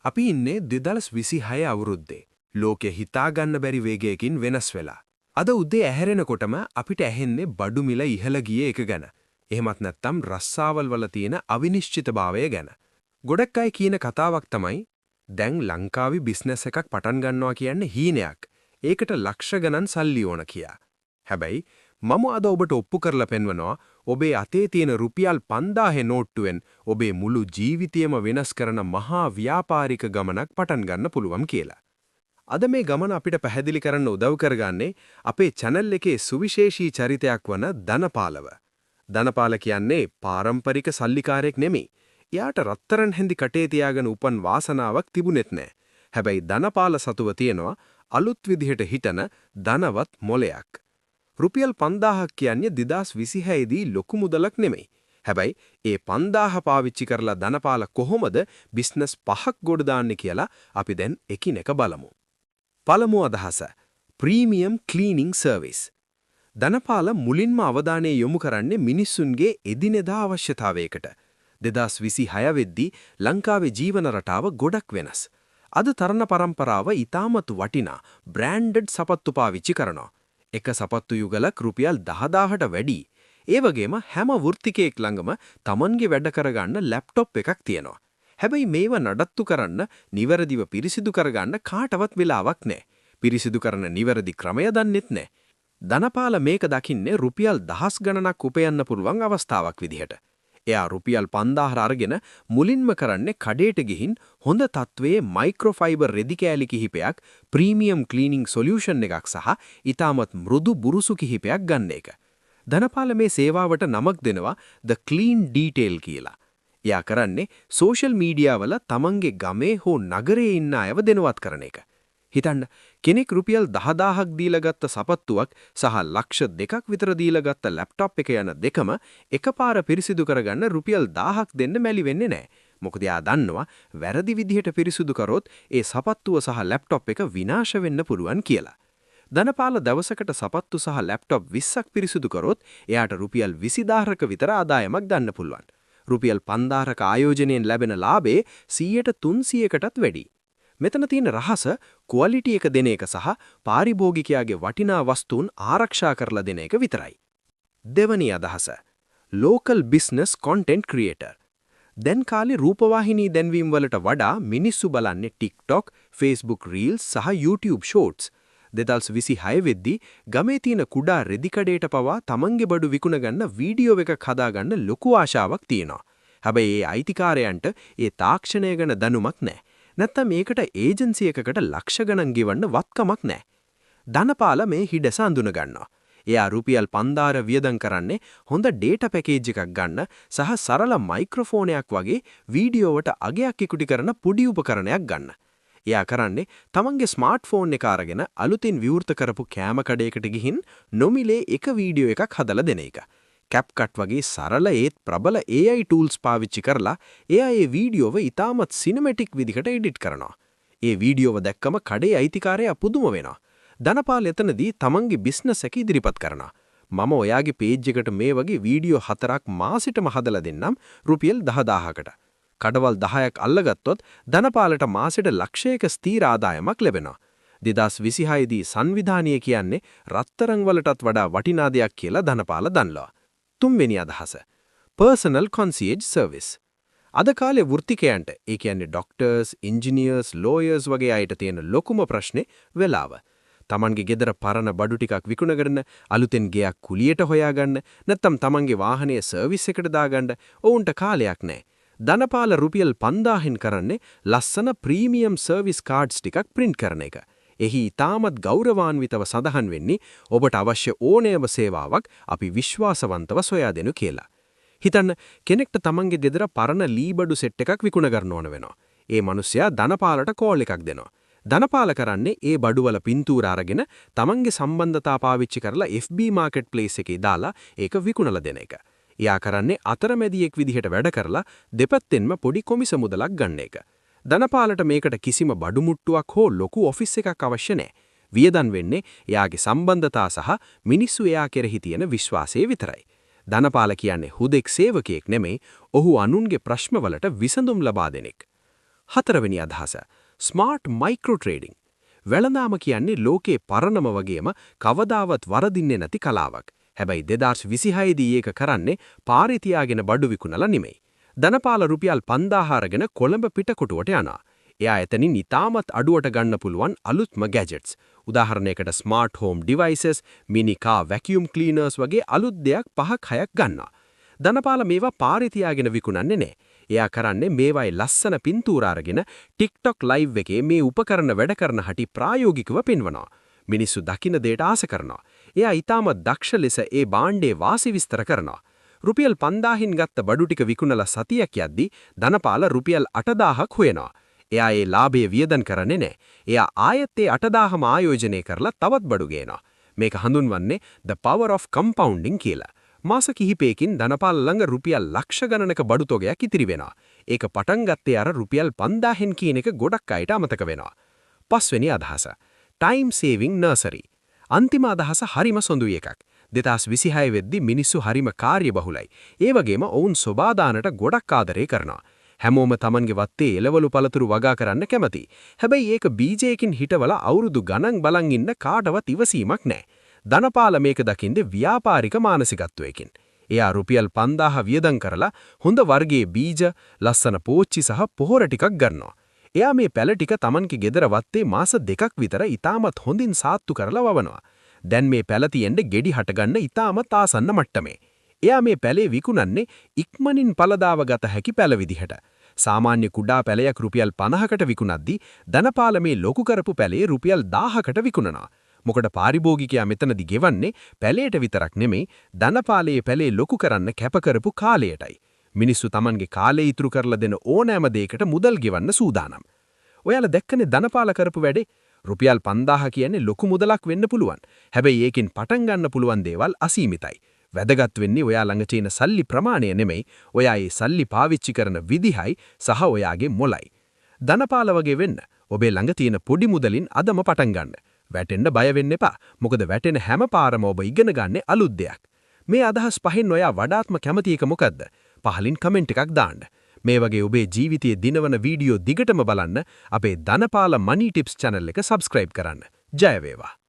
අපි ඉන්නේ 2026 අවුරුද්දේ. ලෝකෙ හිතාගන්න බැරි වේගයකින් වෙනස් වෙලා. අද උදේ ඇහැරෙනකොටම අපිට ඇහෙන්නේ බඩු මිල ඉහළ ගියේ එක ගැන. එහෙමත් නැත්නම් රස්සාවල් වල තියෙන අවිනිශ්චිතභාවය ගැන. ගොඩක් අය කියන කතාවක් තමයි දැන් ලංකාවේ බිස්නස් එකක් පටන් ගන්නවා කියන්නේ හීනයක්. ඒකට ලක්ෂ ගණන් සල්ලි ඕන කියා. හැබැයි මම අද ඔබට ඔප්පු කරලා පෙන්වනවා ඔබේ අතේ තියෙන රුපියල් 5000 නෝට්ටුවෙන් ඔබේ මුළු ජීවිතයම වෙනස් කරන මහා ව්‍යාපාරික ගමනක් පටන් ගන්න පුළුවන් කියලා. අද මේ ගමන අපිට පැහැදිලි කරන්න උදව් කරගන්නේ අපේ channel එකේ සුවිශේෂී චරිතයක් වන ධනපාලව. ධනපාල කියන්නේ පාරම්පරික සල්ලිකාරයෙක් නෙමෙයි. එයාට රත්තරන් හැඳි කටේ තියාගෙන උපන් වාසනාවක් තිබුණෙත් නැහැ. හැබැයි ධනපාල සතුව තියෙනවා අලුත් විදිහට හිටන ධනවත් මොලයක්. රුපියල් 5000ක් කියන්නේ 2026 දී ලොකු මුදලක් නෙමෙයි. හැබැයි ඒ 5000 පාවිච්චි කරලා ධනපාල කොහොමද බිස්නස් 5ක් ගොඩ දාන්නේ කියලා අපි දැන් එකිනෙක බලමු. පළමු අදහස ප්‍රීමියම් ක්ලීනින් සර්විස්. ධනපාල මුලින්ම අවධානය යොමු කරන්නේ මිනිස්සුන්ගේ එදිනෙදා අවශ්‍යතාවයකට. 2026 වෙද්දී ලංකාවේ ජීවන රටාව ගොඩක් වෙනස්. අද තරණ පරම්පරාව ඊටමත් වටිනා බ්‍රෑන්ඩඩ් සපත්තු පාවිච්චි කරනවා. එක සපත්තු යුගලක් රුපියල් 10000ට වැඩි. ඒ වගේම හැම වෘත්තිකයෙක් ළඟම Tamanගේ වැඩ කරගන්න ලැප්ටොප් එකක් තියෙනවා. හැබැයි මේව නඩත්තු කරන්න, නිවැරදිව පිරිසිදු කරගන්න කාටවත් වෙලාවක් නැහැ. පිරිසිදු කරන නිවැරදි ක්‍රමය දන්නෙත් නැහැ. ධනපාල මේක දකින්නේ රුපියල් දහස් ගණනක් උපයන්න පුළුවන් අවස්ථාවක් විදිහට. එයා රුපියල් 5000 අරගෙන මුලින්ම කරන්නේ කඩේට ගිහින් හොඳ තත්වයේ මයික්‍රෝෆයිබර් රෙදි කෑලි කිහිපයක් ප්‍රීමියම් ක්ලීනින් සොලියුෂන් එකක් සහ ඊටමත් මෘදු බුරුසු කිහිපයක් ගන්න එක. ධනපාල මේ සේවාවට නමක් දෙනවා The Clean Detail කියලා. එයා කරන්නේ සෝෂල් මීඩියා වල තමන්ගේ ගමේ හෝ නගරයේ ඉන්න අයව දෙනවත් කරන එක. හිතන්න කෙනෙක් රුපියල් 10000ක් දීලා ගත්ත සපත්තුවක් සහ ලක්ෂ 2ක් විතර දීලා ගත්ත ලැප්ටොප් එක යන දෙකම එකපාර පිරිසිදු කරගන්න රුපියල් 1000ක් දෙන්න මැලි වෙන්නේ නැහැ. මොකද එයා දන්නවා වැරදි විදිහට පිරිසිදු කරොත් ඒ සපත්තුව සහ ලැප්ටොප් එක විනාශ වෙන්න පුළුවන් කියලා. ධනපාල දවසකට සපත්තු සහ ලැප්ටොප් 20ක් පිරිසිදු කරොත් එයාට රුපියල් 20000ක විතර ආදායමක් ගන්න පුළුවන්. රුපියල් 5000ක ආයෝජනයෙන් ලැබෙන ලාභේ 300%කටත් වැඩි. මෙතන තියෙන රහස ක්වොලිටි එක දෙන එක සහ පාරිභෝගිකයාගේ වටිනා වස්තුන් ආරක්ෂා කරලා දෙන එක විතරයි. දෙවැනි අදහස local business content creator. දැන් කාලේ රූපවාහිනී දැන්වීම් වලට වඩා මිනිස්සු බලන්නේ TikTok, Facebook Reels සහ YouTube Shorts. 2026 වෙද්දී ගමේ තියෙන කුඩා රෙදි කඩේට පවා තමන්ගේ බඩු විකුණ ගන්න වීඩියෝ එකක් හදාගන්න ලොකු ආශාවක් තියෙනවා. හැබැයි ඒ අයිතිකාරයන්ට ඒ තාක්ෂණය ගැන දැනුමක් නැහැ. නැත්තම් මේකට ඒජන්සි එකකට ලක්ෂ ගණන් ගෙවන්න වත්කමක් නැහැ. ධනපාල මේ හිඩස අඳුන ගන්නවා. එයා රුපියල් 5000 වියදම් කරන්නේ හොඳ ඩේටා පැකේජ් එකක් ගන්න සහ සරල මයික්‍රොෆෝනයක් වගේ වීඩියෝවට අගයක් ඉක්ුටි කරන පුඩි උපකරණයක් ගන්න. එයා කරන්නේ තමන්ගේ ස්මාර්ට්ෆෝන් එක අරගෙන අලුතින් විවෘත කරපු කැම කඩේකට ගිහින් නොමිලේ එක වීඩියෝ එකක් හදලා දෙන එක. CapCut වගේ සරල ඒත් ප්‍රබල AI tools පාවිච්චි කරලා එයා ඒ වීඩියෝව ඉතාමත් සිනමැටික් විදිහට එඩිට් කරනවා. ඒ වීඩියෝව දැක්කම කඩේ අයිතිකාරයා පුදුම වෙනවා. ධනපාල එතනදී තමන්ගේ බිස්නස් එක ඉදිරිපත් කරනවා. මම ඔයාගේ පේජ් එකට මේ වගේ වීඩියෝ 4ක් මාසෙටම හදලා දෙන්නම් රුපියල් 10000කට. කඩවල් 10ක් අල්ලගත්තොත් ධනපාලට මාසෙට ලක්ෂයක ස්ථීර ආදායමක් ලැබෙනවා. 2026 දී සංවිධානය කියන්නේ රත්තරන් වලටත් වඩා වටිනා දෙයක් කියලා ධනපාල දන්නවා. තුන්වෙනි අදහස personal concierge service. අද කාලේ වෘත්තිකයන්ට ඒ කියන්නේ ඩොක්ටර්ස්, ඉන්ජිනියර්ස්, ලෝයර්ස් වගේ අයට තියෙන ලොකුම ප්‍රශ්නේ වෙලාව. තමන්ගේ ගෙදර පරණ බඩු ටිකක් විකුණගෙන අලුතෙන් ගෙයක් කුලියට හොයාගන්න නැත්නම් තමන්ගේ වාහනය සර්විස් එකට දාගන්න ඔවුන්ට කාලයක් නැහැ. ධනපාල රුපියල් 5000න් කරන්නේ ලස්සන ප්‍රීමියම් සර්විස් කාඩ්ස් ටිකක් print කරන එක. එහි ඊටමත් ගෞරවාන්විතව සඳහන් වෙන්නේ ඔබට අවශ්‍ය ඕනෑම සේවාවක් අපි විශ්වාසවන්තව සොයා දෙනු කියලා. හිතන්න කෙනෙක්ට තමන්ගේ ගෙදර පරණ ලී බඩු සෙට් එකක් විකුණ ගන්න ඕන වෙනවා. ඒ මිනිසයා ධනපාලට කෝල් එකක් දෙනවා. ධනපාල කරන්නේ ඒ බඩුවල පින්තූර අරගෙන තමන්ගේ සම්බන්ධතා පාවිච්චි කරලා FB මාකට්ප්ලේස් එකේ දාලා ඒක විකුණලා දෙන එක. එයා කරන්නේ අතරමැදියෙක් විදිහට වැඩ කරලා දෙපැත්තෙන්ම පොඩි කොමිස මුදලක් ගන්න එක. ධනපාලට මේකට කිසිම බඩු මුට්ටුවක් හෝ ලොකු ඔෆිස් එකක් අවශ්‍ය නැහැ. වියදම් වෙන්නේ එයාගේ සම්බන්ධතා සහ මිනිස්සු එයා කෙරෙහි තියෙන විශ්වාසය විතරයි. ධනපාල කියන්නේ හුදෙක් සේවකයෙක් නෙමෙයි, ඔහු අනුන්ගේ ප්‍රශ්නවලට විසඳුම් ලබා දෙනෙක්. හතරවෙනි අදහස ස්මාර්ට් මයික්‍රෝ ට්‍රේඩිං. වෙළඳාම කියන්නේ ලෝකේ පරණම වගේම කවදාවත් වරදින්නේ නැති කලාවක්. හැබැයි 2026 දී ඒක කරන්නේ පාරේ තියාගෙන බඩු විකුණලා නෙමෙයි. ධනපාල රුපියල් 5000 අරගෙන කොළඹ පිටකොටුවට යනවා. එයා එතනින් ඉතාමත් අඩුවට ගන්න පුළුවන් අලුත්ම ගැජට්ස්. උදාහරණයකට ස්මාර්ට් හෝම් ඩිවයිසස්, මිනි කා වැකියුම් ක්ලීනර්ස් වගේ අලුත් දෙයක් 5-6ක් ගන්නවා. ධනපාල මේවා පාරේ තියාගෙන විකුණන්නේ නැහැ. එයා කරන්නේ මේවායි ලස්සන පින්තූර අරගෙන TikTok live එකේ මේ උපකරණ වැඩ කරන හැටි ප්‍රායෝගිකව පෙන්වනවා. මිනිස්සු දකින්න දෙයට ආස කරනවා. එයා ඊටමත් දක්ෂ ලෙස ඒ භාණ්ඩේ වාසි විස්තර කරනවා. රුපියල් 5000න් ගත්ත බඩු ටික විකුණලා සතියක් යද්දි ධනපාල රුපියල් 8000ක් හොයනවා. එයා ඒ ලාභය වියදම් කරන්නේ නැහැ. එයා ආයෙත් ඒ 8000ම ආයෝජනය කරලා තවත් බඩු ගේනවා. මේක හඳුන්වන්නේ the power of compounding කියලා. මාස කිහිපයකින් ධනපාල ළඟ රුපියල් ලක්ෂ ගණනක බඩු තොගයක් ඉතිරි වෙනවා. ඒක පටන් ගත්තේ අර රුපියල් 5000න් කියන එක ගොඩක් අයට අමතක වෙනවා. පස්වෙනි අදහස time saving nursery. අන්තිම අදහස හරිම සොඳුයි එකක්. 2026 වෙද්දි මිනිස්සු හරිම කාර්යබහුලයි. ඒ වගේම ඔවුන් සොබාදානට ගොඩක් ආදරය කරනවා. හැමෝම Tamanගේ වත්තේ එළවලු පළතුරු වගා කරන්න කැමති. හැබැයි ඒක බීජයකින් හිටවලා අවුරුදු ගණන් බලන් ඉන්න කාටවත් ඉවසීමක් නැහැ. ධනපාල මේක දකින්නේ ව්‍යාපාරික මානසිකත්වයකින්. එයා රුපියල් 5000 වියදම් කරලා හොඳ වර්ගයේ බීජ, ලස්සන පෝච්චි සහ පොහොර ටිකක් ගන්නවා. එයා මේ පැල ටික Tamanගේ ගෙදර වත්තේ මාස 2ක් විතර ඉතාමත් හොඳින් සාත්තු කරලා වවනවා. දැන් මේ පැල තියෙන්නේ ගෙඩි හටගන්න ඉතාමත් ආසන්න මට්ටමේ. එයා මේ පැලේ විකුණන්නේ ඉක්මනින් පළදාව ගත හැකි පැල විදිහට. සාමාන්‍ය කුඩා පැලයක් රුපියල් 50කට විකුණද්දී ධනපාල මේ ලොකු කරපු පැලේ රුපියල් 1000කට විකුණනවා. මොකද පාරිභෝගිකයා මෙතනදී ගෙවන්නේ පැලේට විතරක් නෙමෙයි ධනපාලයේ පැලේ ලොකු කරන්න කැප කරපු කාලයටයි. මිනිස්සු Tamanගේ කාලය ඉතුරු කරලා දෙන ඕනෑම දෙයකට මුදල් ගෙවන්න සූදානම්. ඔයාලා දැක්කනේ ධනපාල කරපු වැඩේ. රුපියල් 5000 කියන්නේ ලොකු මුදලක් වෙන්න පුළුවන්. හැබැයි ඒකෙන් පටන් ගන්න පුළුවන් දේවල් අසීමිතයි. වැදගත් වෙන්නේ ඔයා ළඟ තියෙන සල්ලි ප්‍රමාණය නෙමෙයි, ඔයා ඒ සල්ලි පාවිච්චි කරන විදිහයි සහ ඔයාගේ මොලයි. ධනපාල වගේ වෙන්න ඔබේ ළඟ තියෙන පොඩි මුදලින් අදම පටන් ගන්න. වැටෙන්න බය වෙන්න එපා. මොකද වැටෙන හැම පාරම ඔබ ඉගෙන ගන්නේ අලුත් දෙයක්. මේ අදහස් පහෙන් ඔයා වඩාත්ම කැමති එක මොකද්ද? පහලින් කමෙන්ට් එකක් දාන්න. මේ වගේ ඔබේ ජීවිතයේ දිනවන වීඩියෝ දිගටම බලන්න අපේ ධනපාල මනි ටිප්ස් channel එක subscribe කරන්න. ජය වේවා.